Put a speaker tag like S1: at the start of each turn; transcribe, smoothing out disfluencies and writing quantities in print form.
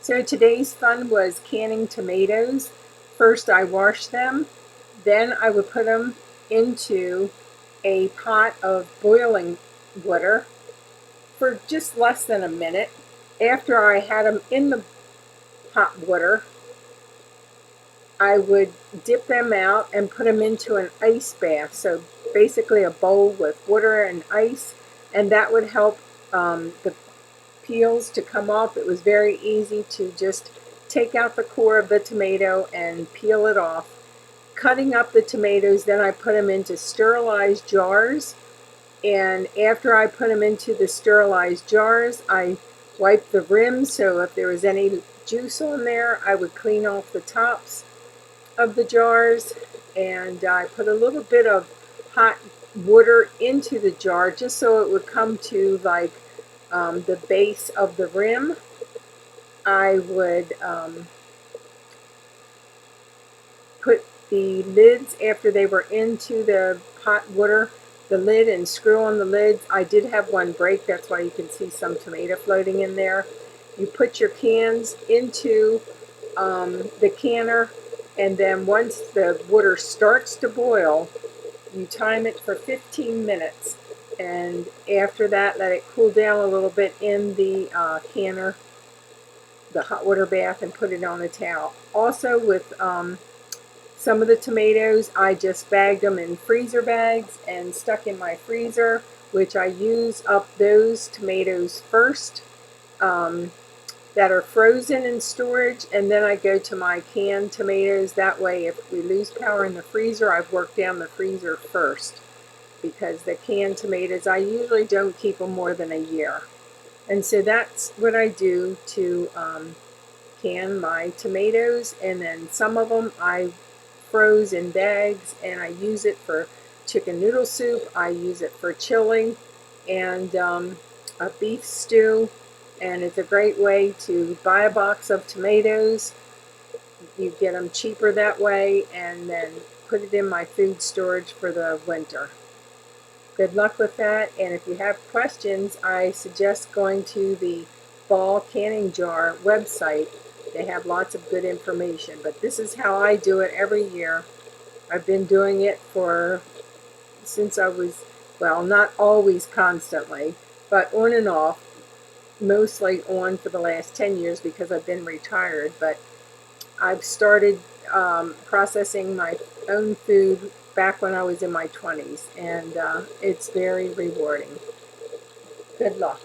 S1: So today's fun was canning tomatoes. First I washed them, then I would put them into a pot of boiling water for just less than a minute. After I had them in the hot water, I would dip them out and put them into an ice bath. So basically a bowl with water and ice, and that would help the peels to come off. It was very easy to just take out the core of the tomato and peel it off. Cutting up the tomatoes, then I put them into sterilized jars, and after I put them into the sterilized jars, I wiped the rims, so if there was any juice on there, I would clean off the tops of the jars, and I put a little bit of hot water into the jar just so it would come to like the base of the rim. I would put the lids, after they were into the hot water, the lid and screw on the lids. I did have one break, that's why you can see some tomato floating in there. You put your cans into the canner, and then once the water starts to boil, you time it for 15 minutes. And after that, let it cool down a little bit in the canner, the hot water bath, and put it on a towel. Also with some of the tomatoes, I just bagged them in freezer bags and stuck in my freezer, which I use up those tomatoes first that are frozen in storage, and then I go to my canned tomatoes. That way, if we lose power in the freezer, I've worked down the freezer first, because the canned tomatoes, I usually don't keep them more than a year. And so that's what I do to can my tomatoes, and then some of them I froze in bags, and I use it for chicken noodle soup, I use it for chili, and a beef stew. And it's a great way to buy a box of tomatoes. You get them cheaper that way, and then put it in my food storage for the winter. Good luck with that, and if you have questions, I suggest going to the Ball Canning Jar website. They have lots of good information, but this is how I do it every year. I've been doing it since I was, well, not always constantly, but on and off, mostly on for the last 10 years because I've been retired. But I've started processing my own food back when I was in my 20s, and it's very rewarding. Good luck.